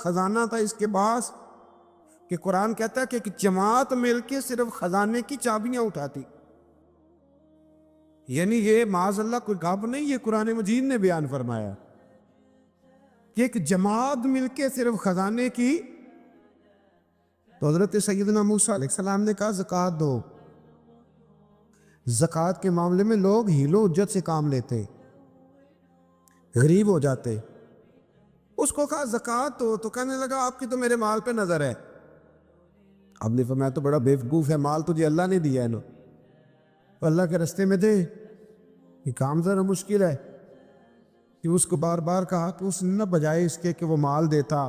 خزانہ تھا اس کے پاس کہ قرآن کہتا ہے کہ ایک جماعت مل کے صرف خزانے کی چابیاں اٹھاتی. یعنی یہ معاذ اللہ کوئی گپ نہیں، یہ قرآن مجید نے بیان فرمایا کہ ایک جماعت مل کے صرف خزانے کی. تو حضرت سیدنا موسیٰ علیہ السلام نے کہا زکوٰۃ دو. زکوٰۃ کے معاملے میں لوگ ہیل و حجت سے کام لیتے، غریب ہو جاتے. اس کو کہا زکوٰۃ دو تو کہنے لگا آپ کی تو میرے مال پہ نظر ہے. اب نے فرمایا تو بڑا بیوقوف ہے، مال تجھے اللہ نے دیا ہے نا، اللہ کے رستے میں دے. یہ کام ذرا مشکل ہے کہ اس کو بار بار کہا کہ اس نے نہ بجائے اس کے کہ وہ مال دیتا،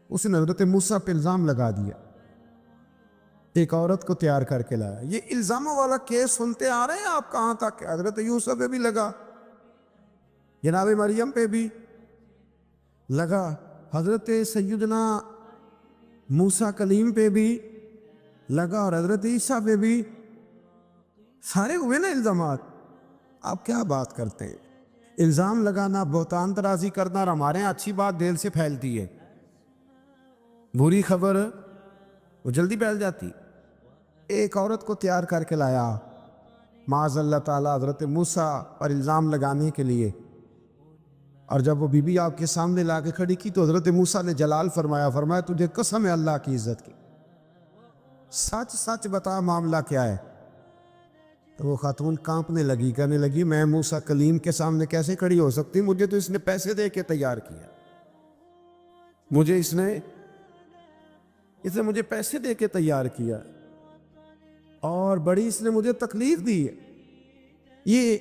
اس نے حضرت موسیٰ پہ الزام لگا دیا، ایک عورت کو تیار کر کے لایا. یہ الزاموں والا کیس سنتے آ رہے ہیں آپ کہاں تک؟ حضرت یوسف پہ بھی لگا، جناب مریم پہ بھی لگا، حضرت سیدنا موسیٰ کلیم پہ بھی لگا، اور حضرت عیسیٰ پہ بھی. سارے ہوئے نا الزامات. آپ کیا بات کرتے ہیں؟ الزام لگانا، بہتان ترازی کرنا، اور ہمارے یہاں اچھی بات دل سے پھیلتی ہے، بری خبر وہ جلدی پھیل جاتی. ایک عورت کو تیار کر کے لایا معاذ اللہ تعالیٰ حضرت موسیٰ پر الزام لگانے کے لیے، اور جب وہ بی بی آپ کے سامنے لا کے کھڑی کی تو حضرت موسیٰ نے جلال فرمایا تجھے قسم ہے اللہ کی عزت کی، سچ سچ بتا معاملہ کیا ہے. تو وہ خاتون کانپنے لگی، کہنے لگی میں موسیٰ کلیم کے سامنے کیسے کھڑی ہو سکتی؟ مجھے تو اس نے پیسے دے کے تیار کیا، مجھے اس نے مجھے پیسے دے کے تیار کیا، اور بڑی اس نے مجھے تکلیف دی ہے. یہ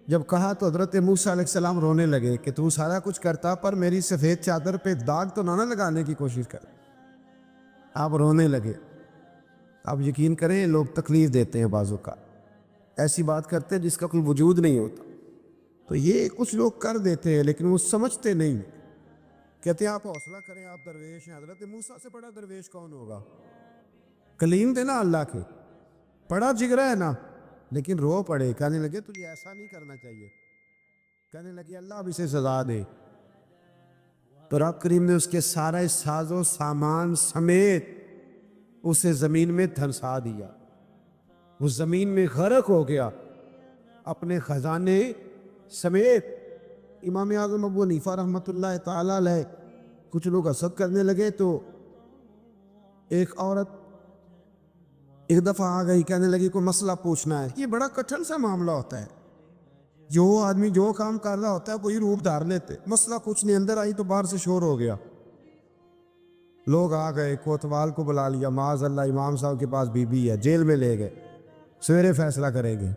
جب کہا تو حضرت موسیٰ علیہ السلام رونے لگے کہ تو سارا کچھ کرتا پر میری سفید چادر پہ داغ تو نہ لگانے کی کوشش کر. آپ رونے لگے. آپ یقین کریں لوگ تکلیف دیتے ہیں بعضوں کا، ایسی بات کرتے ہیں جس کا کوئی وجود نہیں ہوتا. تو یہ کچھ لوگ کر دیتے ہیں لیکن وہ سمجھتے نہیں. کہتے ہیں آپ حوصلہ کریں، آپ درویش ہیں. حضرت موسیٰ سے بڑا درویش کون ہوگا؟ کلیم تھے نا اللہ کے، بڑا جگرا ہے نا. لیکن رو پڑے، کہنے لگے تجھے ایسا نہیں کرنا چاہیے. کہنے لگے اللہ اب اسے سزا دے. تو رب کریم نے اس کے سارا ساز و سامان سمیت اسے زمین میں دھنسا دیا. وہ زمین میں غرق ہو گیا اپنے خزانے سمیت. امام اعظم ابو حنیفہ رحمۃ اللہ تعالیٰ علیہ کچھ لوگ حسد کرنے لگے تو ایک عورت ایک دفعہ آ گئی، کہنے لگی کوئی مسئلہ پوچھنا ہے. یہ بڑا کٹھن سا معاملہ ہوتا ہے، جو آدمی جو کام کر رہا ہوتا ہے کوئی روپ دھار لیتے. مسئلہ کچھ نہیں، اندر آئی تو باہر سے شور ہو گیا. لوگ آ گئے، کوتوال کو بلا لیا، معاذ اللہ امام صاحب کے پاس بی بی ہے، جیل میں لے گئے، سویرے فیصلہ کریں گے.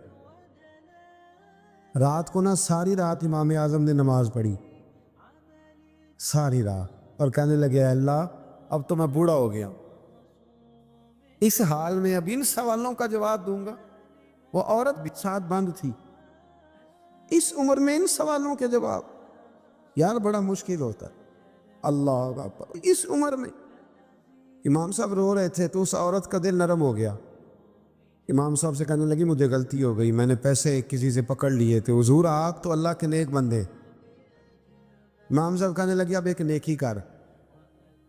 رات کو ساری رات امام اعظم نے نماز پڑھی، ساری رات، اور کہنے لگے اے اللہ اب تو میں بوڑھا ہو گیا، اس حال میں اب ان سوالوں کا جواب دوں گا. وہ عورت بھی ساتھ بند تھی، اس عمر میں ان سوالوں کے جواب یار بڑا مشکل ہوتا ہے. اللہ اکبر. اس عمر میں امام صاحب رو رہے تھے تو اس عورت کا دل نرم ہو گیا. امام صاحب سے کہنے لگی مجھے غلطی ہو گئی، میں نے پیسے کسی سے پکڑ لیے تھے. حضور آپ تو اللہ کے نیک بندے. امام صاحب کہنے لگی اب ایک نیکی کر،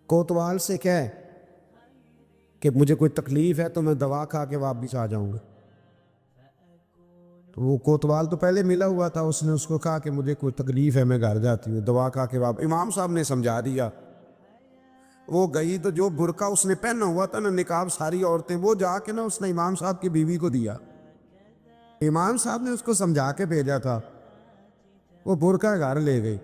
کوتوال سے کہہ کہ مجھے کوئی تکلیف ہے تو میں دوا کھا کے واپس آ جاؤں گا. تو وہ کوتوال تو پہلے ملا ہوا تھا، اس نے اس کو کہا کہ مجھے کوئی تکلیف ہے میں گھر جاتی ہوں، دوا کھا کے واپس. امام صاحب نے سمجھا دیا. وہ گئی تو جو برقع اس نے پہنا ہوا تھا نا نقاب ساری عورتیں، وہ جا کے اس نے امام صاحب کی بیوی کو دیا. امام صاحب نے اس کو سمجھا کے بھیجا تھا. وہ برقع گھر لے گئی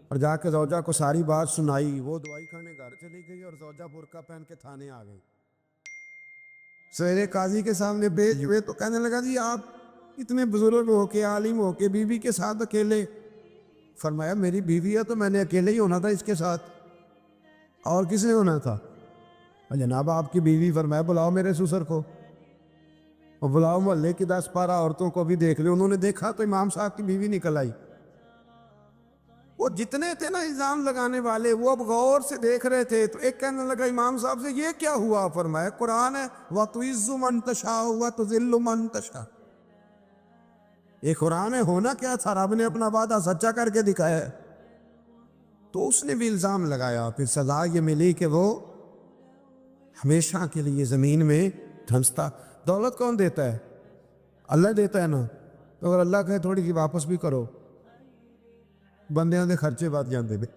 اور جا کے زوجہ کو ساری بات سنائی. وہ دوائی کھانے گھر چلی گئی اور زوجہ برقع پہن کے تھانے آ گئی. سویرے قاضی کے سامنے بھیج ہوئے تو کہنے لگا جی آپ اتنے بزرگ ہو کے عالم ہو کے بیوی کے ساتھ اکیلے. فرمایا میری بیوی ہے تو میں نے اکیلے ہی ہونا تھا اس کے ساتھ، اور کس نے ہونا تھا؟ جناب آپ کی بیوی. فرمایا بلاؤ میرے سسر کو، اور بلاؤ محلے کی 10-12 عورتوں کو بھی دیکھ لے. انہوں نے دیکھا تو امام صاحب کی بیوی نکل آئی. وہ جتنے تھے نا الزام لگانے والے وہ اب غور سے دیکھ رہے تھے. تو ایک کہنے لگا امام صاحب سے یہ کیا ہوا؟ فرمایا قرآن ہے وَتُعِزُّ مَن تَشَاءُ وَتُذِلُّ مَن تَشَاءُ. یہ قرآن ہے. ہونا کیا تھا؟ رب نے اپنا وعدہ سچا کر کے دکھایا ہے. تو اس نے بھی الزام لگایا، پھر سزا یہ ملی کہ وہ ہمیشہ کے لیے زمین میں دھنستا۔ دولت کون دیتا ہے؟ اللہ دیتا ہے نا، تو اگر اللہ کہے تھوڑی سی واپس بھی کرو، بندیاں دے خرچے بات جانتے تھے،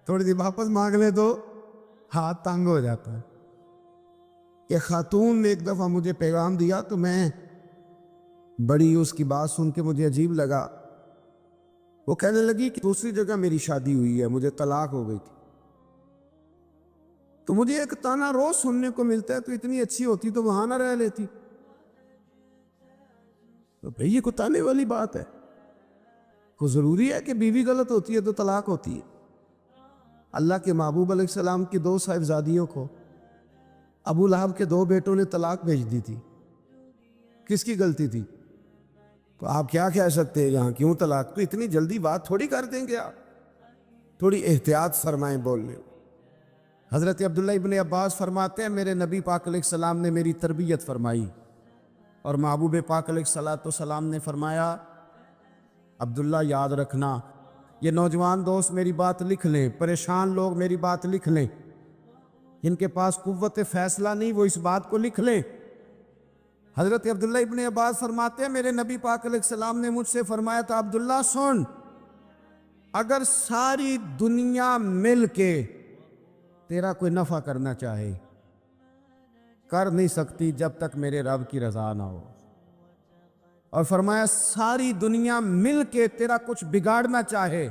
تھوڑی سی واپس مانگ لے تو ہاتھ تنگ ہو جاتا ہے۔ ایک خاتون نے ایک دفعہ مجھے پیغام دیا تو میں بڑی اس کی بات سن کے مجھے عجیب لگا۔ وہ کہنے لگی کہ دوسری جگہ میری شادی ہوئی ہے، مجھے طلاق ہو گئی تھی، تو مجھے ایک تانا روز سننے کو ملتا ہے تو اتنی اچھی ہوتی تو وہاں نہ رہ لیتی۔ تو بھئی یہ کوئی تانے والی بات ہے؟ کوئی ضروری ہے کہ بیوی غلط ہوتی ہے تو طلاق ہوتی ہے؟ اللہ کے محبوب علیہ السلام کی 2 صاحبزادیوں کو ابو لہب کے 2 بیٹوں نے طلاق بھیج دی تھی، کس کی غلطی تھی؟ تو آپ کیا کہہ سکتے ہیں یہاں کیوں طلاق؟ تو اتنی جلدی بات تھوڑی کر دیں گے آپ، تھوڑی احتیاط فرمائیں بولنے۔ حضرت عبداللہ ابن عباس فرماتے ہیں میرے نبی پاک علیہ السلام نے میری تربیت فرمائی، اور محبوب پاک علیہ السلام نے فرمایا عبداللہ یاد رکھنا، یہ نوجوان دوست میری بات لکھ لیں، پریشان لوگ میری بات لکھ لیں، جن کے پاس قوت فیصلہ نہیں وہ اس بات کو لکھ لیں۔ حضرت عبداللہ ابن عباس فرماتے ہیں میرے نبی پاک علیہ السلام نے مجھ سے فرمایا تھا عبداللہ سن، اگر ساری دنیا مل کے تیرا کوئی نفع کرنا چاہے کر نہیں سکتی جب تک میرے رب کی رضا نہ ہو، اور فرمایا ساری دنیا مل کے تیرا کچھ بگاڑنا چاہے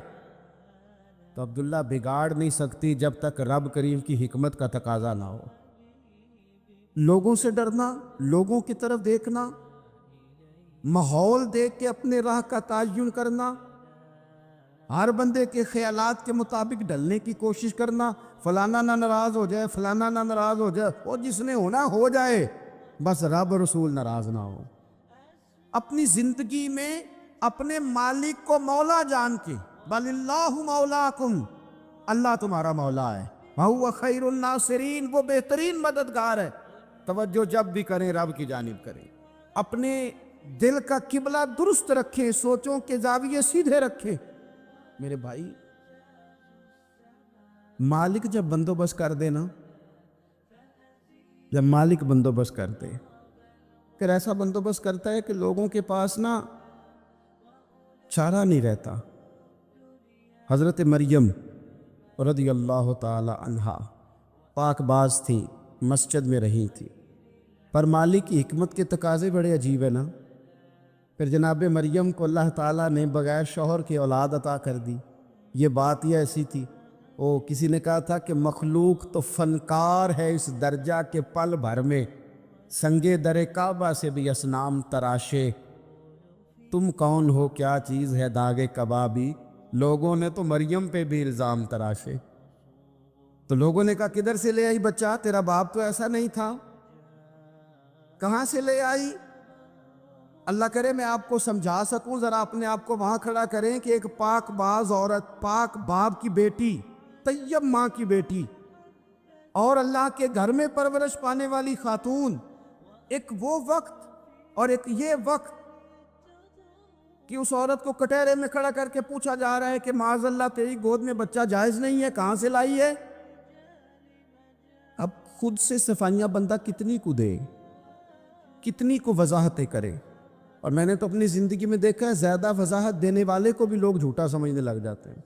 تو عبداللہ بگاڑ نہیں سکتی جب تک رب کریم کی حکمت کا تقاضا نہ ہو۔ لوگوں سے ڈرنا، لوگوں کی طرف دیکھنا، ماحول دیکھ کے اپنے راہ کا تعین کرنا، ہر بندے کے خیالات کے مطابق ڈھلنے کی کوشش کرنا، فلانا نہ ناراض ہو جائے، فلانا نہ ناراض ہو جائے، وہ جس نے ہونا ہو جائے، بس رب رسول ناراض نہ ہو۔ اپنی زندگی میں اپنے مالک کو مولا جان کے، بل اللہ مولاکم، اللہ تمہارا مولا ہے، وَهُوَ خَيْرُ النَّاصِرِينَ، وہ بہترین مددگار ہے۔ توجہ جب بھی کریں رب کی جانب کریں، اپنے دل کا قبلہ درست رکھیں، سوچوں کے زاویے سیدھے رکھیں۔ میرے بھائی مالک جب بندوبست کر دے نا، جب مالک بندوبست کرتے پھر ایسا بندوبست کرتا ہے کہ لوگوں کے پاس نا چارہ نہیں رہتا۔ حضرت مریم رضی اللہ تعالی عنہا پاک باز تھی، مسجد میں رہی تھی، پر مالک کی حکمت کے تقاضے بڑے عجیب ہیں نا۔ پھر جناب مریم کو اللہ تعالیٰ نے بغیر شوہر کی اولاد عطا کر دی۔ یہ بات یہ ایسی تھی، کسی نے کہا تھا کہ مخلوق تو فنکار ہے اس درجہ کے پل بھر میں سنگے در کعبہ سے بھی اصنام تراشے، تم کون ہو کیا چیز ہے داغ کبابی، لوگوں نے تو مریم پہ بھی الزام تراشے۔ تو لوگوں نے کہا کدھر سے لے آئی بچہ، تیرا باپ تو ایسا نہیں تھا، کہاں سے لے آئی؟ اللہ کرے میں آپ کو سمجھا سکوں، ذرا اپنے آپ کو وہاں کھڑا کریں کہ ایک پاک باز عورت، پاک باپ کی بیٹی، طیب ماں کی بیٹی، اور اللہ کے گھر میں پرورش پانے والی خاتون، ایک وہ وقت اور ایک یہ وقت کہ اس عورت کو کٹہرے میں کھڑا کر کے پوچھا جا رہا ہے کہ معاذ اللہ تیری گود میں بچہ جائز نہیں ہے، کہاں سے لائی ہے؟ اب خود سے صفائیاں بندہ کتنی کو دے، کتنی کو وضاحتیں کرے۔ اور میں نے تو اپنی زندگی میں دیکھا ہے زیادہ وضاحت دینے والے کو بھی لوگ جھوٹا سمجھنے لگ جاتے ہیں،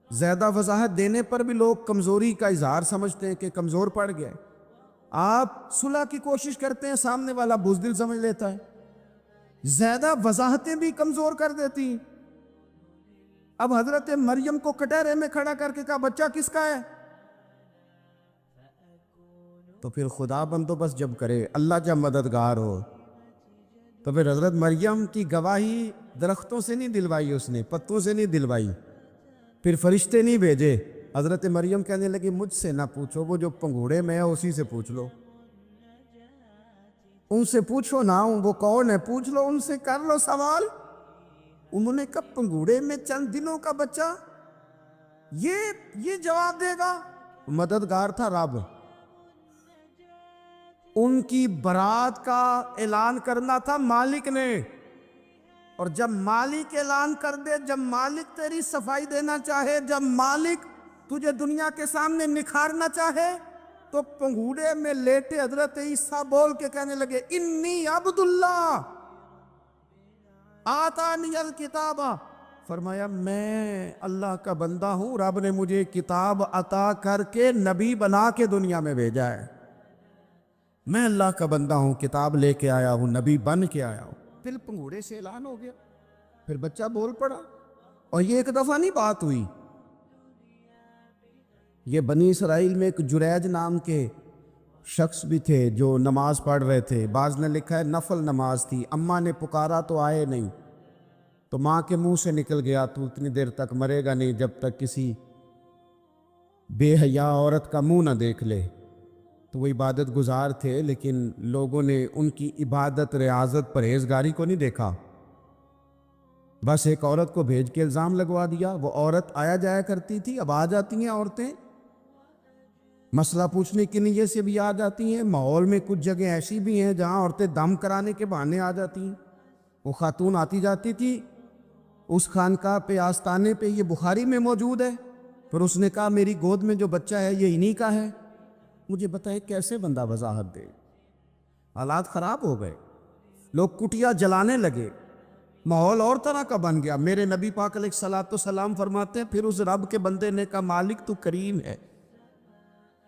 زیادہ وضاحت دینے پر بھی لوگ کمزوری کا اظہار سمجھتے ہیں کہ کمزور پڑ گیا ہے۔ آپ صلح کی کوشش کرتے ہیں، سامنے والا بزدل سمجھ لیتا ہے، زیادہ وضاحتیں بھی کمزور کر دیتی ہیں۔ اب حضرت مریم کو کٹہرے میں کھڑا کر کے کہا بچہ کس کا ہے؟ تو پھر خدا بندوبست جب کرے، اللہ جب مددگار ہو، تو پھر حضرت مریم کی گواہی درختوں سے نہیں دلوائی، اس نے پتوں سے نہیں دلوائی، پھر فرشتے نہیں بھیجے۔ حضرت مریم کہنے لگی مجھ سے نہ پوچھو، وہ جو پنگوڑے میں ہے اسی سے پوچھ لو، ان سے پوچھو نا، وہ کون ہے پوچھ لو، ان سے کر لو سوال۔ انہوں نے کہا پنگوڑے میں چند دنوں کا بچہ یہ جواب دے گا؟ مددگار تھا رب، ان کی برات کا اعلان کرنا تھا مالک نے، اور جب مالک اعلان کر دے، جب مالک تیری صفائی دینا چاہے، جب مالک تجھے دنیا کے سامنے نکھارنا چاہے تو پنگوڑے میں لیٹے حضرت عیسیٰ بول کے کہنے لگے انی عبداللہ آتانی الکتاب، فرمایا میں اللہ کا بندہ ہوں، رب نے مجھے کتاب عطا کر کے نبی بنا کے دنیا میں بھیجا ہے، میں اللہ کا بندہ ہوں، کتاب لے کے آیا ہوں، نبی بن کے آیا ہوں۔ پھر پنگوڑے سے اعلان ہو گیا، پھر بچہ بول پڑا، اور یہ ایک دفعہ نہیں بات ہوئی۔ یہ بنی اسرائیل میں ایک جریج نام کے شخص بھی تھے جو نماز پڑھ رہے تھے، بعض نے لکھا ہے نفل نماز تھی، اماں نے پکارا تو آئے نہیں، تو ماں کے منہ سے نکل گیا تو اتنی دیر تک مرے گا نہیں جب تک کسی بے حیا عورت کا منہ نہ دیکھ لے۔ تو وہ عبادت گزار تھے، لیکن لوگوں نے ان کی عبادت، ریاضت، پرہیزگاری کو نہیں دیکھا، بس ایک عورت کو بھیج کے الزام لگوا دیا۔ وہ عورت آیا جایا کرتی تھی، اب آ جاتی ہیں عورتیں، مسئلہ پوچھنے کی نیت سے بھی آ جاتی ہیں۔ ماحول میں کچھ جگہ ایسی بھی ہیں جہاں عورتیں دم کرانے کے بہانے آ جاتی ہیں۔ وہ خاتون آتی جاتی تھی، اس خانقاہ پہ، آستانے پہ، یہ بخاری میں موجود ہے، پھر اس نے کہا میری گود میں جو بچہ ہے یہ انہی کا ہے۔ مجھے بتائے کیسے بندہ وضاحت دے؟ حالات خراب ہو گئے، لوگ کٹیا جلانے لگے، ماحول اور طرح کا بن گیا۔ میرے نبی پاک علیہ الصلوۃ والسلام فرماتے ہیں پھر اس رب کے بندے نے کہا مالک تو کریم ہے،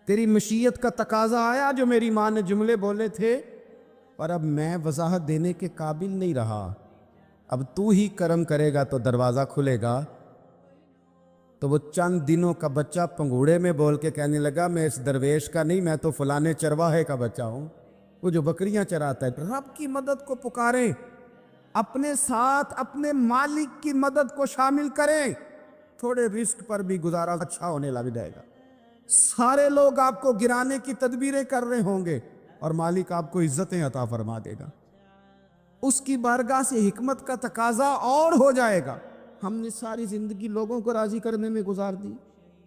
تیری مشیت کا تقاضا آیا جو میری ماں نے جملے بولے تھے، پر اب میں وضاحت دینے کے قابل نہیں رہا، اب تو ہی کرم کرے گا تو دروازہ کھلے گا۔ تو وہ چند دنوں کا بچہ پنگوڑے میں بول کے کہنے لگا میں اس درویش کا نہیں، میں تو فلانے چرواہے کا بچہ ہوں، وہ جو بکریاں چراتا ہے۔ رب کی مدد کو پکاریں، اپنے ساتھ اپنے مالک کی مدد کو شامل کریں، تھوڑے رزق پر بھی گزارا اچھا ہونے لگ جائے گا۔ سارے لوگ آپ کو گرانے کی تدبیریں کر رہے ہوں گے اور مالک آپ کو عزتیں عطا فرما دے گا، اس کی بارگاہ سے حکمت کا تقاضا اور ہو جائے گا۔ ہم نے ساری زندگی لوگوں کو راضی کرنے میں گزار دی،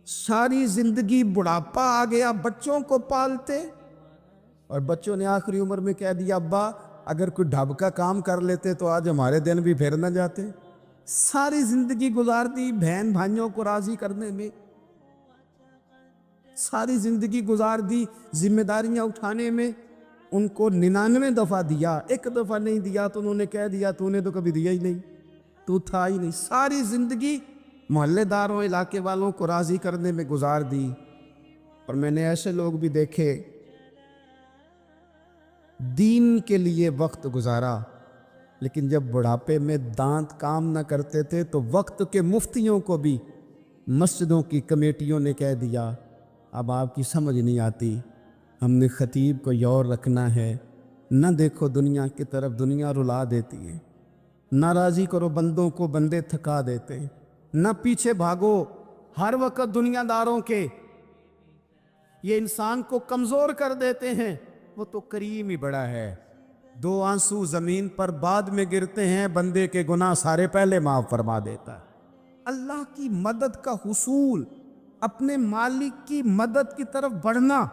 ساری زندگی بڑھاپا آ گیا بچوں کو پالتے، اور بچوں نے آخری عمر میں کہہ دیا ابا اگر کوئی ڈھب کا کام کر لیتے تو آج ہمارے دن بھی پھر نہ جاتے۔ ساری زندگی گزار دی بہن بھائیوں کو راضی کرنے میں، ساری زندگی گزار دی ذمہ داریاں اٹھانے میں، ان کو 99 دفعہ دیا، ایک دفعہ نہیں دیا تو انہوں نے کہہ دیا تو نے تو کبھی دیا ہی نہیں، تو تھا ہی نہیں۔ ساری زندگی محلے داروں، علاقے والوں کو راضی کرنے میں گزار دی۔ اور میں نے ایسے لوگ بھی دیکھے دین کے لیے وقت گزارا، لیکن جب بڑھاپے میں دانت کام نہ کرتے تھے تو وقت کے مفتیوں کو بھی مسجدوں کی کمیٹیوں نے کہہ دیا اب آپ کی سمجھ نہیں آتی، ہم نے خطیب کو یور رکھنا ہے، نہ دیکھو دنیا کی طرف، دنیا رلا دیتی ہے، نہ راضی کرو بندوں کو، بندے تھکا دیتے، نہ پیچھے بھاگو ہر وقت دنیا داروں کے، یہ انسان کو کمزور کر دیتے ہیں۔ وہ تو کریم ہی بڑا ہے، 2 آنسو زمین پر بعد میں گرتے ہیں، بندے کے گناہ سارے پہلے معاف فرما دیتا ہے۔ اللہ کی مدد کا حصول، اپنے مالک کی مدد کی طرف بڑھنا،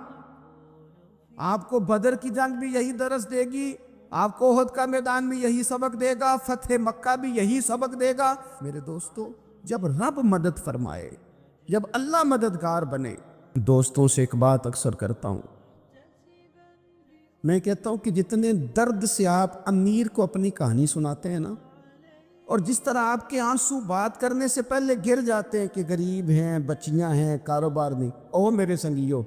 آپ کو بدر کی جنگ بھی یہی درس دے گی، آپ کو احد کا میدان بھی یہی سبق دے گا، فتح مکہ بھی یہی سبق دے گا۔ میرے دوستو، جب رب مدد فرمائے، جب اللہ مددگار بنے، دوستوں سے ایک بات اکثر کرتا ہوں، میں کہتا ہوں کہ جتنے درد سے آپ امیر کو اپنی کہانی سناتے ہیں نا، اور جس طرح آپ کے آنسو بات کرنے سے پہلے گر جاتے ہیں کہ غریب ہیں، بچیاں ہیں، کاروبار نہیں، او میرے سنگیو،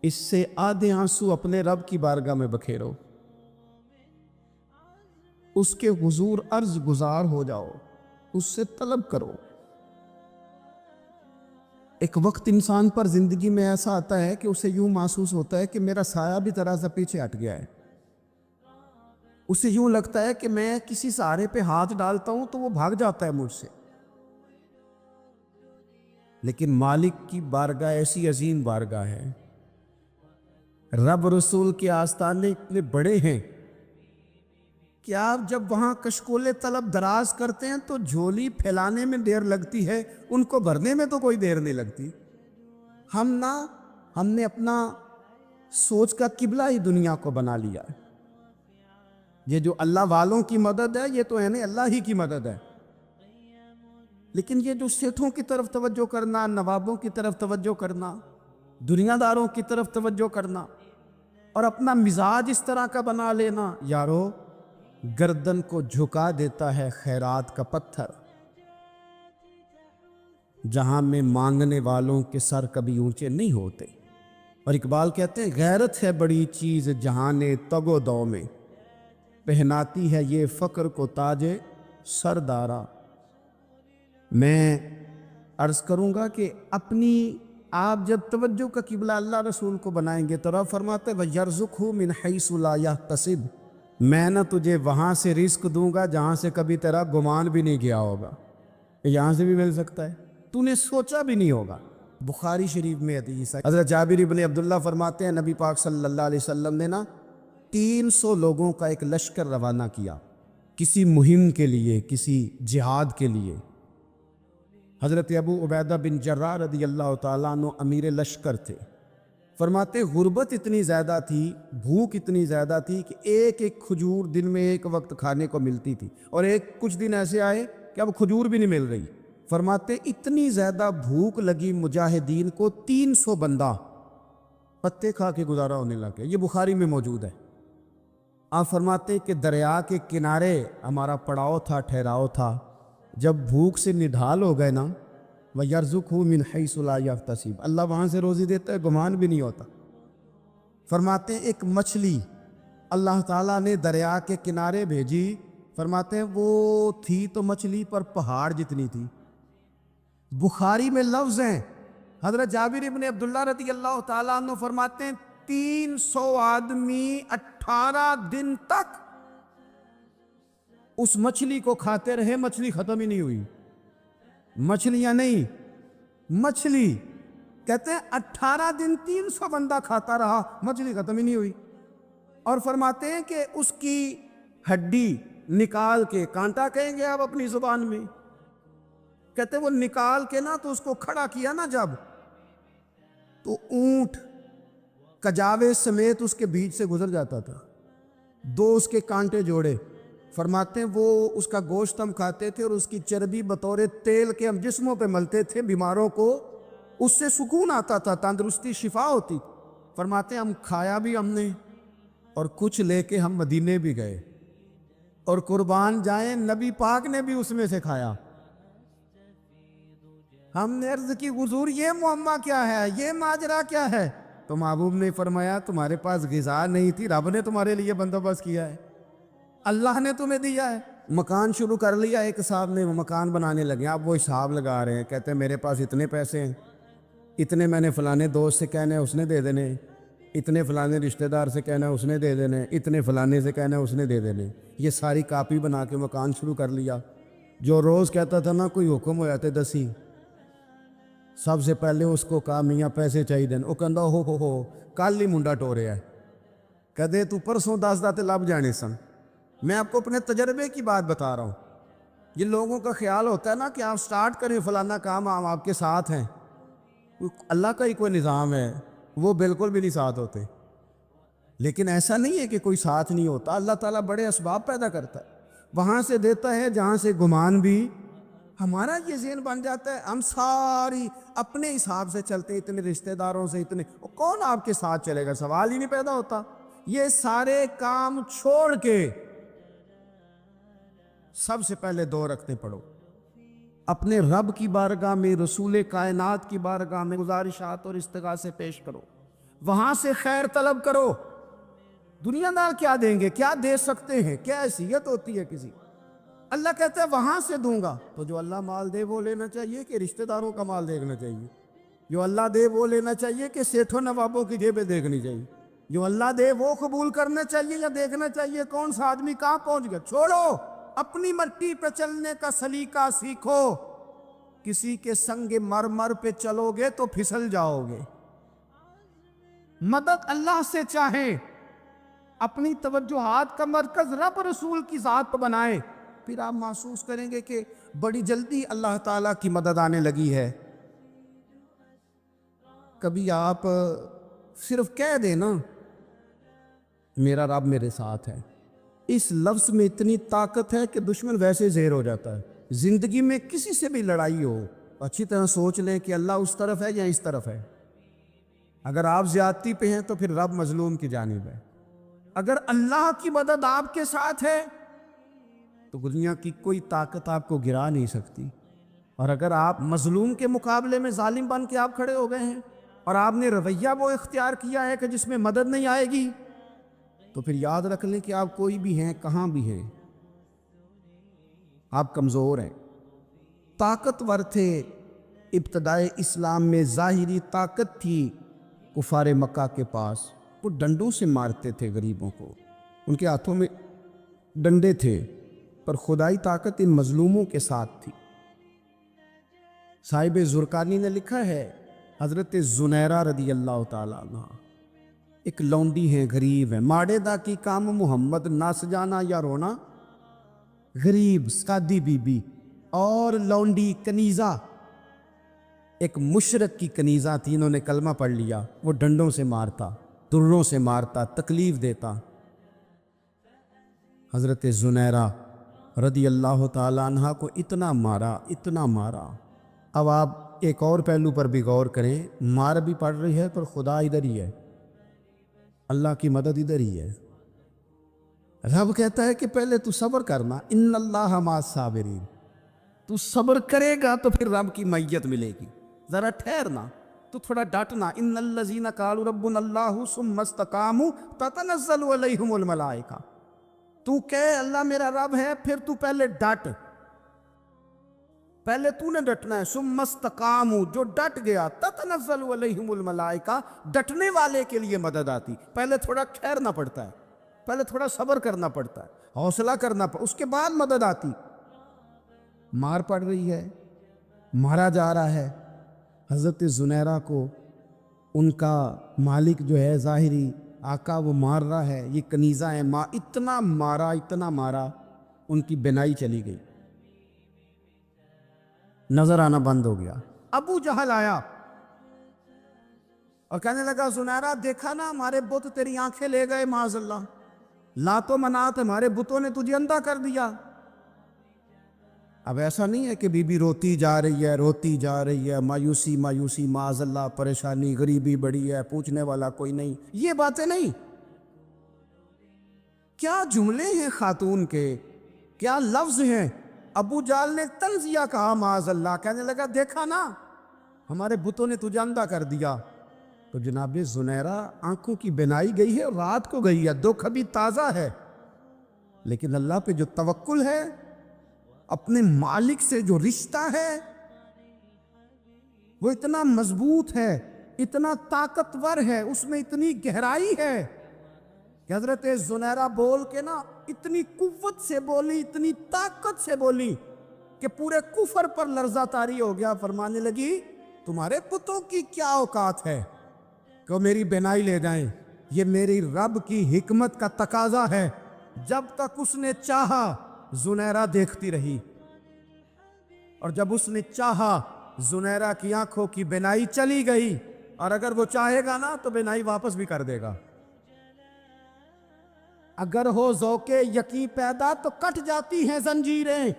اس سے آدھے آنسو اپنے رب کی بارگاہ میں بکھیرو، اس کے حضور عرض گزار ہو جاؤ، اس سے طلب کرو۔ ایک وقت انسان پر زندگی میں ایسا آتا ہے کہ اسے یوں محسوس ہوتا ہے کہ میرا سایہ بھی ذرا سا پیچھے ہٹ گیا ہے، اسے یوں لگتا ہے کہ میں کسی سہارے پہ ہاتھ ڈالتا ہوں تو وہ بھاگ جاتا ہے مجھ سے، لیکن مالک کی بارگاہ ایسی عظیم بارگاہ ہے، رب رسول کے آستانے اتنے بڑے ہیں کہ آپ جب وہاں کشکول طلب دراز کرتے ہیں تو جھولی پھیلانے میں دیر لگتی ہے، ان کو بھرنے میں تو کوئی دیر نہیں لگتی۔ ہم نے اپنا سوچ کا قبلہ ہی دنیا کو بنا لیا ہے۔ یہ جو اللہ والوں کی مدد ہے، یہ تو ہے نہیں اللہ ہی کی مدد ہے، لیکن یہ جو سیٹھوں کی طرف توجہ کرنا، نوابوں کی طرف توجہ کرنا، دنیا داروں کی طرف توجہ کرنا اور اپنا مزاج اس طرح کا بنا لینا، یارو گردن کو جھکا دیتا ہے خیرات کا پتھر، جہاں میں مانگنے والوں کے سر کبھی اونچے نہیں ہوتے۔ اور اقبال کہتے ہیں غیرت ہے بڑی چیز جہان تگ و دو میں، پہناتی ہے یہ فقر کو تاج سردارا۔ میں عرض کروں گا کہ اپنی آپ جب توجہ کا قبلہ اللہ رسول کو بنائیں گے تو رب فرماتے ہیں وَيَرْزُقْهُ مِنْ حَيْثُ لَا يَحْتَسِبُ، میں نہ تجھے وہاں سے رزق دوں گا جہاں سے کبھی تیرا گمان بھی نہیں گیا ہوگا، یہاں سے بھی مل سکتا ہے، تو نے سوچا بھی نہیں ہوگا۔ بخاری شریف میں حدیث ہے، حضرت جابر ابن عبداللہ فرماتے ہیں نبی پاک صلی اللہ علیہ وسلم نے 300 لوگوں کا ایک لشکر روانہ کیا کسی مہم کے لیے، کسی جہاد کے لیے۔ حضرت ابو عبیدہ بن جراح رضی اللہ تعالیٰ عنہ امیر لشکر تھے۔ فرماتے غربت اتنی زیادہ تھی، بھوک اتنی زیادہ تھی کہ ایک ایک کھجور دن میں ایک وقت کھانے کو ملتی تھی، اور کچھ دن ایسے آئے کہ اب کھجور بھی نہیں مل رہی۔ فرماتے اتنی زیادہ بھوک لگی مجاہدین کو 300 بندہ پتے کھا کے گزارا ہونے لگے۔ یہ بخاری میں موجود ہے۔ آپ فرماتے کہ دریا کے کنارے ہمارا پڑاؤ تھا، ٹھہراؤ تھا، جب بھوک سے نڈھال ہو گئے نا وَيَرْزُقْهُ مِنْ حَيْثُ لَا يَحْتَسِبُ، اللہ وہاں سے روزی دیتا ہے، گمان بھی نہیں ہوتا۔ فرماتے ہیں ایک مچھلی اللہ تعالیٰ نے دریا کے کنارے بھیجی، فرماتے ہیں وہ تھی تو مچھلی پر پہاڑ جتنی تھی۔ بخاری میں لفظ ہیں، حضرت جابر ابن عبداللہ رضی اللہ تعالیٰ عنہ فرماتے ہیں 300 آدمی 18 دن تک اس مچھلی کو کھاتے رہے، مچھلی ختم ہی نہیں ہوئی۔ مچھلیاں نہیں، مچھلی کہتے ہیں 18 دن 300 بندہ کھاتا رہا، مچھلی ختم ہی نہیں ہوئی۔ اور فرماتے ہیں کہ اس کی ہڈی نکال کے، کانٹا کہیں گے آپ اپنی زبان میں، کہتے ہیں وہ نکال کے تو اس کو کھڑا کیا جب، تو اونٹ کجاوے سمیت اس کے بیچ سے گزر جاتا تھا، 2 اس کے کانٹے جوڑے۔ فرماتے ہیں وہ اس کا گوشت ہم کھاتے تھے اور اس کی چربی بطور تیل کے ہم جسموں پہ ملتے تھے، بیماروں کو اس سے سکون آتا تھا، تندرستی شفا ہوتی۔ فرماتے ہیں ہم کھایا بھی ہم نے، اور کچھ لے کے ہم مدینے بھی گئے، اور قربان جائیں نبی پاک نے بھی اس میں سے کھایا۔ ہم نے عرض کی حضور یہ معمہ کیا ہے، یہ ماجرا کیا ہے؟ تو محبوب نے فرمایا تمہارے پاس غذا نہیں تھی، رب نے تمہارے لیے بندوبست کیا ہے، اللہ نے تمہیں دیا ہے۔ مکان شروع کر لیا ایک صاحب نے، وہ مکان بنانے لگے، آپ وہ حساب لگا رہے ہیں، کہتے ہیں میرے پاس اتنے پیسے ہیں، اتنے میں نے فلانے دوست سے کہنا ہے اس نے دے دینے، اتنے فلانے رشتہ دار سے کہنا ہے اس نے دے دینے، اتنے فلانے سے کہنا ہے اس نے دے دینے۔ یہ ساری کاپی بنا کے مکان شروع کر لیا۔ جو روز کہتا تھا کوئی حکم ہو جاتے 10 سب سے پہلے اس کو کہا میاں پیسے چاہیے دین، وہ کہندا ہو کل ہی منڈا ٹوریا ہے، کہدے تو پرسوں 10 تے لب جانے سن۔ میں آپ کو اپنے تجربے کی بات بتا رہا ہوں۔ یہ لوگوں کا خیال ہوتا ہے کہ آپ سٹارٹ کریں فلانا کام، ہم آپ کے ساتھ ہیں، اللہ کا ہی کوئی نظام ہے، وہ بالکل بھی نہیں ساتھ ہوتے۔ لیکن ایسا نہیں ہے کہ کوئی ساتھ نہیں ہوتا، اللہ تعالیٰ بڑے اسباب پیدا کرتا ہے، وہاں سے دیتا ہے جہاں سے گمان بھی۔ ہمارا یہ ذہن بن جاتا ہے ہم ساری اپنے حساب سے چلتے ہیں، اتنے رشتہ داروں سے، اتنے کون آپ کے ساتھ چلے گا، سوال ہی نہیں پیدا ہوتا۔ یہ سارے کام چھوڑ کے سب سے پہلے 2 رکعتیں پڑھو، اپنے رب کی بارگاہ میں، رسول کائنات کی بارگاہ میں گزارشات اور استغاثے پیش کرو، وہاں سے خیر طلب کرو۔ دنیا دار کیا دیں گے، کیا دے سکتے ہیں، کیا حیثیت ہوتی ہے کسی؟ اللہ کہتا ہے وہاں سے دوں گا۔ تو جو اللہ مال دے وہ لینا چاہیے کہ رشتہ داروں کا مال دیکھنا چاہیے؟ جو اللہ دے وہ لینا چاہیے کہ سیٹھوں نوابوں کی جیبیں دیکھنی چاہیے؟ جو اللہ دے وہ قبول کرنا چاہیے یا دیکھنا چاہیے کون سا آدمی کہاں پہنچ گیا؟ چھوڑو، اپنی مٹی پہ چلنے کا سلیقہ سیکھو۔ کسی کے سنگ مرمر پہ چلو گے تو پھسل جاؤ گے۔ مدد اللہ سے چاہیں، اپنی توجہات کا مرکز رب رسول کی ذات پر بنائیں، پھر آپ محسوس کریں گے کہ بڑی جلدی اللہ تعالیٰ کی مدد آنے لگی ہے۔ کبھی آپ صرف کہہ دیں میرا رب میرے ساتھ ہے، اس لفظ میں اتنی طاقت ہے کہ دشمن ویسے زہر ہو جاتا ہے، زندگی میں کسی سے بھی لڑائی ہو تو اچھی طرح سوچ لیں کہ اللہ اس طرف ہے یا اس طرف ہے۔ اگر آپ زیادتی پہ ہیں تو پھر رب مظلوم کی جانب ہے۔ اگر اللہ کی مدد آپ کے ساتھ ہے تو دنیا کی کوئی طاقت آپ کو گرا نہیں سکتی، اور اگر آپ مظلوم کے مقابلے میں ظالم بن کے آپ کھڑے ہو گئے ہیں اور آپ نے رویہ وہ اختیار کیا ہے کہ جس میں مدد نہیں آئے گی، تو پھر یاد رکھ لیں کہ آپ کوئی بھی ہیں، کہاں بھی ہیں، آپ کمزور ہیں۔ طاقتور تھے ابتدائے اسلام میں، ظاہری طاقت تھی کفار مکہ کے پاس، وہ ڈنڈوں سے مارتے تھے غریبوں کو، ان کے ہاتھوں میں ڈنڈے تھے، پر خدائی طاقت ان مظلوموں کے ساتھ تھی۔ صاحب زرقانی نے لکھا ہے، حضرت زنیرہ رضی اللہ تعالیٰ عنہ ایک لونڈی ہیں، غریب ہیں، ماڑے دا کی کام محمد نس جانا یا رونا، غریب سادی بی بی اور لونڈی کنیزہ، ایک مشرک کی کنیزہ تھی، انہوں نے کلمہ پڑھ لیا، وہ ڈنڈوں سے مارتا، دروں سے مارتا، تکلیف دیتا۔ حضرت زنیرہ رضی اللہ تعالیٰ عنہ کو اتنا مارا، اتنا مارا۔ اب آپ ایک اور پہلو پر بھی غور کریں، مار بھی پڑ رہی ہے پر خدا ادھر ہی ہے، اللہ کی مدد ادھر ہی ہے۔ رب کہتا ہے کہ پہلے تو صبر کرنا، ان اللہ مع الصابرین، تو صبر کرے گا تو پھر رب کی معیت ملے گی، ذرا ٹھہرنا، تو تھوڑا ڈٹنا۔ ان الذین قالوا ربنا اللہ ثم استقاموا تتنزل علیہم الملائکہ، تو کہے اللہ میرا رب ہے، پھر تو پہلے ڈٹ، پہلے تو نے ڈٹنا ہے۔ ثم استقاموا، جو ڈٹ گیا، تتنزل علیہم الملائکہ، ڈٹنے والے کے لیے مدد آتی، پہلے تھوڑا ٹھہرنا پڑتا ہے، پہلے تھوڑا صبر کرنا پڑتا ہے، حوصلہ کرنا پڑتا ہے، اس کے بعد مدد آتی۔ مار پڑ رہی ہے، مارا جا رہا ہے، حضرت زنیرہ کو ان کا مالک جو ہے ظاہری آقا وہ مار رہا ہے، یہ کنیزہ ہے، اتنا مارا، اتنا مارا، ان کی بینائی چلی گئی، نظر آنا بند ہو گیا۔ ابو جہل آیا اور کہنے لگا زنیرہ دیکھا نا ہمارے بت تیری آنکھیں لے گئے، معاذ اللہ، لات و منات ہمارے بتوں نے تجھے اندھا کر دیا۔ اب ایسا نہیں ہے کہ بی بی روتی جا رہی ہے، روتی جا رہی ہے، مایوسی مایوسی، معاذ اللہ، پریشانی، غریبی بڑی ہے، پوچھنے والا کوئی نہیں، یہ باتیں نہیں۔ کیا جملے ہیں خاتون کے، کیا لفظ ہیں۔ ابو جہل نے تنزیہ کہا، معاذ اللہ، کہنے لگا دیکھا نا ہمارے بتوں نے تجھے اندھا کر دیا۔ تو جناب زنیرہ آنکھوں کی بینائی گئی ہے، اور رات کو گئی ہے، دکھ ابھی تازہ ہے، لیکن اللہ پہ جو توکل ہے، اپنے مالک سے جو رشتہ ہے، وہ اتنا مضبوط ہے، اتنا طاقتور ہے، اس میں اتنی گہرائی ہے کہ حضرت زنیرہ بول کے نا اتنی قوت سے بولی، اتنی طاقت سے بولی کہ پورے کفر پر لرزہ طاری ہو گیا۔ فرمانے لگی تمہارے بتوں کی کیا اوقات ہے کہ وہ میری بینائی لے جائیں، یہ میری رب کی حکمت کا تقاضا ہے۔ جب تک اس نے چاہا زنیرہ دیکھتی رہی، اور جب اس نے چاہا زنیرہ کی آنکھوں کی بینائی چلی گئی، اور اگر وہ چاہے گا نا تو بینائی واپس بھی کر دے گا۔ اگر ہو ذوق یقین پیدا تو کٹ جاتی ہیں زنجیریں،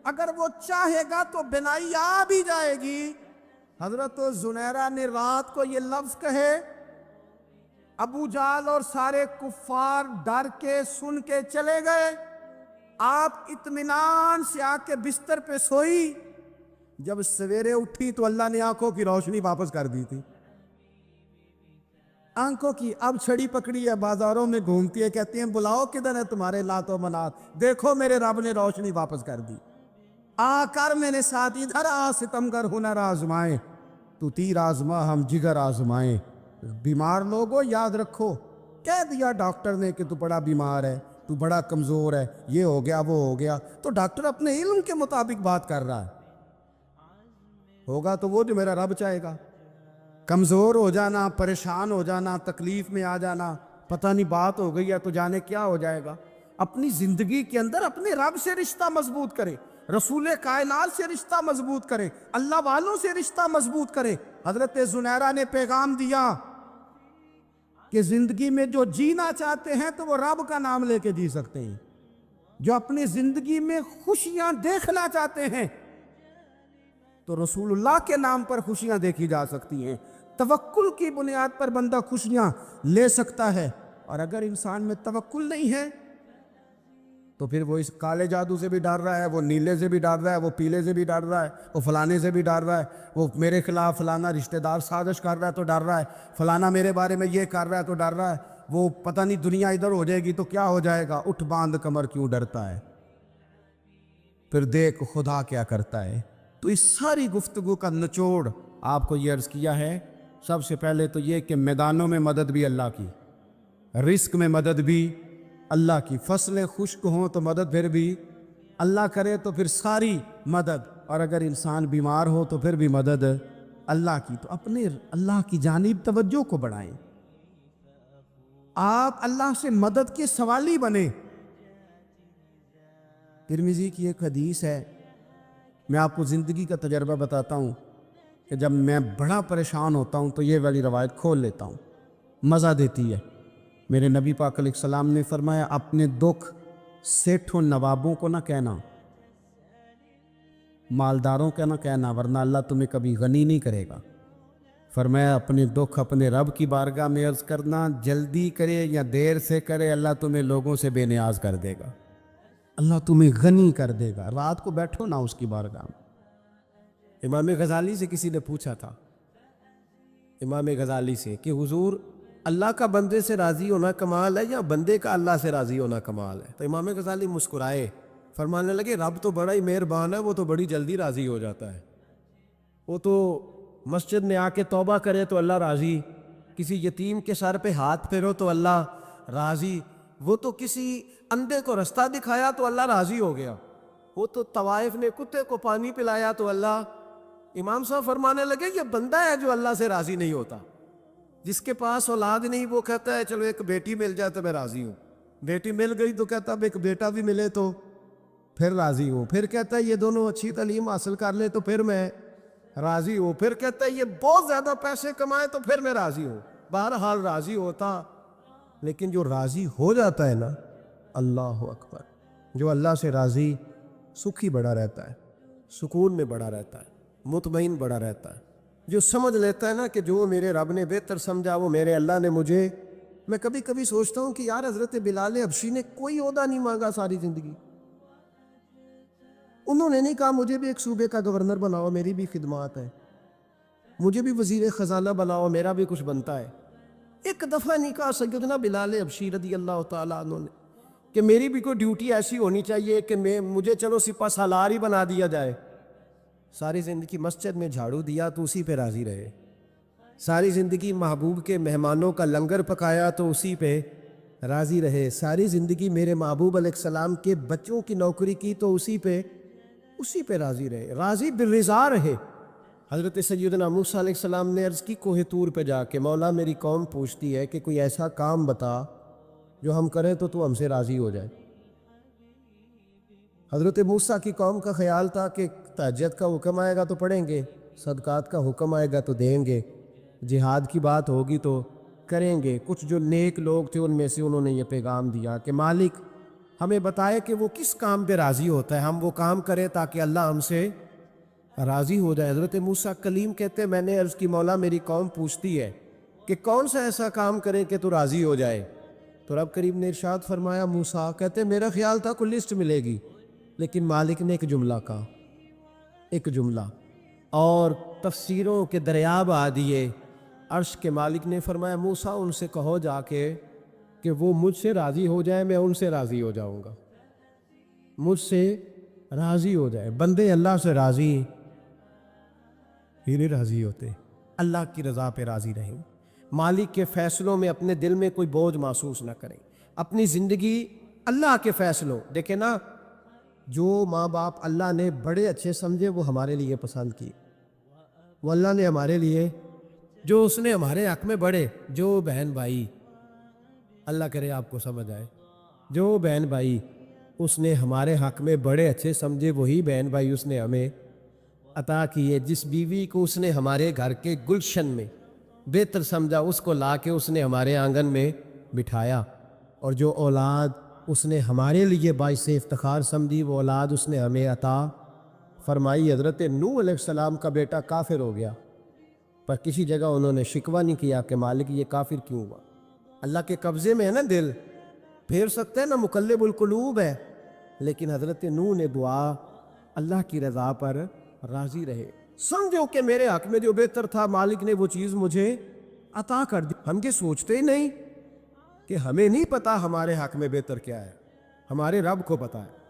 اگر وہ چاہے گا تو بینائی آ بھی جائے گی۔ حضرت زنیرہ نے رات کو یہ لفظ کہے، ابو جہل اور سارے کفار ڈر کے سن کے چلے گئے، آپ اطمینان سے آ کے بستر پہ سوئی۔ جب سویرے اٹھی تو اللہ نے آنکھوں کی روشنی واپس کر دی تھی، آنکھوں کی۔ اب چھڑی پکڑی ہے، بازاروں میں گھومتی ہے، کہتی ہیں بلاؤ کدھر ہے تمہارے لات و منات، دیکھو میرے رب نے روشنی واپس کر دی۔ آ کر میرے ساتھ ادھر آ، ستمگر ہنر آزمائے، تو تیر آزما ہم جگر آزمائے۔ بیمار لوگوں یاد رکھو، کہہ دیا ڈاکٹر نے کہ تو بڑا بیمار ہے، تو بڑا کمزور ہے، یہ ہو گیا وہ ہو گیا، تو ڈاکٹر اپنے علم کے مطابق بات کر رہا ہے، ہوگا تو وہ جو میرا رب چاہے گا۔ کمزور ہو جانا، پریشان ہو جانا، تکلیف میں آ جانا، پتہ نہیں بات ہو گئی ہے تو جانے کیا ہو جائے گا۔ اپنی زندگی کے اندر اپنے رب سے رشتہ مضبوط کرے، رسول کائنات سے رشتہ مضبوط کرے، اللہ والوں سے رشتہ مضبوط کرے۔ حضرت زنیرہ نے پیغام دیا کہ زندگی میں جو جینا چاہتے ہیں تو وہ رب کا نام لے کے جی سکتے ہیں۔ جو اپنی زندگی میں خوشیاں دیکھنا چاہتے ہیں تو رسول اللہ کے نام پر خوشیاں دیکھی جا سکتی ہیں. توکل کی بنیاد پر بندہ خوشیاں لے سکتا ہے. اور اگر انسان میں توکل نہیں ہے تو پھر وہ اس کالے جادو سے بھی ڈر رہا ہے, وہ نیلے سے بھی ڈر رہا ہے, وہ پیلے سے بھی ڈر رہا ہے, وہ فلانے سے بھی ڈر رہا ہے, وہ میرے خلاف فلانا رشتہ دار سازش کر رہا ہے تو ڈر رہا ہے, فلانا میرے بارے میں یہ کر رہا ہے تو ڈر رہا ہے, وہ پتہ نہیں دنیا ادھر ہو جائے گی تو کیا ہو جائے گا. اٹھ باندھ کمر کیوں ڈرتا ہے, پھر دیکھ خدا کیا کرتا ہے. تو اس ساری گفتگو کا نچوڑ آپ کو یہ عرض کیا ہے. سب سے پہلے تو یہ کہ میدانوں میں مدد بھی اللہ کی, رزق میں مدد بھی اللہ کی, فصلیں خشک ہوں تو مدد پھر بھی اللہ کرے تو پھر ساری مدد, اور اگر انسان بیمار ہو تو پھر بھی مدد اللہ کی. تو اپنے اللہ کی جانب توجہ کو بڑھائیں, آپ اللہ سے مدد کے سوالی بنیں. ترمذی کی ایک حدیث ہے, میں آپ کو زندگی کا تجربہ بتاتا ہوں کہ جب میں بڑا پریشان ہوتا ہوں تو یہ والی روایت کھول لیتا ہوں, مزہ دیتی ہے. میرے نبی پاک علیہ السلام نے فرمایا اپنے دکھ سیٹھوں نوابوں کو نہ کہنا, مالداروں کا نہ کہنا, ورنہ اللہ تمہیں کبھی غنی نہیں کرے گا. فرمایا اپنے دکھ اپنے رب کی بارگاہ میں عرض کرنا, جلدی کرے یا دیر سے کرے اللہ تمہیں لوگوں سے بے نیاز کر دے گا, اللہ تمہیں غنی کر دے گا. رات کو بیٹھو نہ اس کی بارگاہ میں. امام غزالی سے کسی نے پوچھا تھا, امام غزالی سے, کہ حضور اللہ کا بندے سے راضی ہونا کمال ہے یا بندے کا اللہ سے راضی ہونا کمال ہے؟ تو امام غزالی مسکرائے, فرمانے لگے رب تو بڑا ہی مہربان ہے, وہ تو بڑی جلدی راضی ہو جاتا ہے. وہ تو مسجد میں آ کے توبہ کرے تو اللہ راضی, کسی یتیم کے سر پہ ہاتھ پھیرو تو اللہ راضی, وہ تو کسی اندھے کو رستہ دکھایا تو اللہ راضی ہو گیا, وہ تو طوائف نے کتے کو پانی پلایا تو اللہ. امام صاحب فرمانے لگے یہ بندہ ہے جو اللہ سے راضی نہیں ہوتا. جس کے پاس اولاد نہیں وہ کہتا ہے چلو ایک بیٹی مل جائے تو میں راضی ہوں, بیٹی مل گئی تو کہتا اب ایک بیٹا بھی ملے تو پھر راضی ہوں, پھر کہتا ہے یہ دونوں اچھی تعلیم حاصل کر لے تو پھر میں راضی ہوں, پھر کہتا ہے یہ بہت زیادہ پیسے کمائے تو پھر میں راضی ہوں. بہرحال راضی ہوتا, لیکن جو راضی ہو جاتا ہے نا, اللہ اکبر, جو اللہ سے راضی سکھی بڑا رہتا ہے, سکون میں بڑا رہتا ہے, مطمئن بڑا رہتا ہے. جو سمجھ لیتا ہے نا کہ جو میرے رب نے بہتر سمجھا وہ میرے اللہ نے مجھے. میں کبھی کبھی سوچتا ہوں کہ یار حضرت بلال حبشی نے کوئی عہدہ نہیں مانگا ساری زندگی, انہوں نے نہیں کہا مجھے بھی ایک صوبے کا گورنر بناؤ میری بھی خدمات ہے, مجھے بھی وزیر خزانہ بناؤ میرا بھی کچھ بنتا ہے. ایک دفعہ نہیں کہا سیدنا بلال حبشی رضی اللہ تعالیٰ عنہ نے کہ میری بھی کوئی ڈیوٹی ایسی ہونی چاہیے کہ مجھے چلو سپہ سالار ہی بنا دیا جائے. ساری زندگی مسجد میں جھاڑو دیا تو اسی پہ راضی رہے, ساری زندگی محبوب کے مہمانوں کا لنگر پکایا تو اسی پہ راضی رہے, ساری زندگی میرے محبوب علیہ السلام کے بچوں کی نوکری کی تو اسی پہ راضی رہے, راضی بالرضا رہے. حضرت سیدنا موسیٰ علیہ السلام نے عرض کی کوہ طور پہ جا کے, مولا میری قوم پوچھتی ہے کہ کوئی ایسا کام بتا جو ہم کریں تو ہم سے راضی ہو جائے. حضرت موسیٰ کی قوم کا خیال تھا کہ تہجد کا حکم آئے گا تو پڑھیں گے, صدقات کا حکم آئے گا تو دیں گے, جہاد کی بات ہوگی تو کریں گے. کچھ جو نیک لوگ تھے ان میں سے انہوں نے یہ پیغام دیا کہ مالک ہمیں بتائے کہ وہ کس کام پہ راضی ہوتا ہے, ہم وہ کام کریں تاکہ اللہ ہم سے راضی ہو جائے. حضرت موسیٰ کلیم کہتے ہیں میں نے عرض کی مولا میری قوم پوچھتی ہے کہ کون سا ایسا کام کریں کہ تو راضی ہو جائے. تو رب کریم نے ارشاد فرمایا موسیٰ کہتے میرا خیال تھا کوئی لسٹ ملے گی, لیکن مالک نے ایک جملہ کہا, ایک جملہ, اور تفسیروں کے دریاب آ دیے. عرش کے مالک نے فرمایا موسیٰ ان سے کہو جا کے کہ وہ مجھ سے راضی ہو جائے, میں ان سے راضی ہو جاؤں گا, مجھ سے راضی ہو جائے. بندے اللہ سے راضی ہی نہیں راضی ہوتے, اللہ کی رضا پہ راضی رہیں, مالک کے فیصلوں میں اپنے دل میں کوئی بوجھ محسوس نہ کریں, اپنی زندگی اللہ کے فیصلوں. دیکھیں نا جو ماں باپ اللہ نے بڑے اچھے سمجھے وہ ہمارے لیے پسند کی, وہ اللہ نے ہمارے لیے جو اس نے ہمارے حق میں بڑے, جو بہن بھائی اللہ کرے آپ کو سمجھ آئے, جو بہن بھائی اس نے ہمارے حق میں بڑے اچھے سمجھے وہی بہن بھائی اس نے ہمیں عطا کیے. جس بیوی کو اس نے ہمارے گھر کے گلشن میں بہتر سمجھا اس کو لا کے اس نے ہمارے آنگن میں بٹھایا, اور جو اولاد اس نے ہمارے لیے باعث افتخار سمجھی وہ اولاد اس نے ہمیں عطا فرمائی۔ حضرت نوح علیہ السلام کا بیٹا کافر ہو گیا، پر کسی جگہ انہوں نے شکوہ نہیں کیا کہ مالک یہ کافر کیوں ہوا۔ اللہ کے قبضے میں ہے نا دل، پھیر سکتے ہیں نا، مقلب القلوب ہے، لیکن حضرت نوح نے دعا اللہ کی رضا پر راضی رہے، سمجھو کہ میرے حق میں جو بہتر تھا مالک نے وہ چیز مجھے عطا کر دی۔ ہم یہ سوچتے ہی نہیں کہ ہمیں نہیں پتا ہمارے حق میں بہتر کیا ہے، ہمارے رب کو پتا ہے۔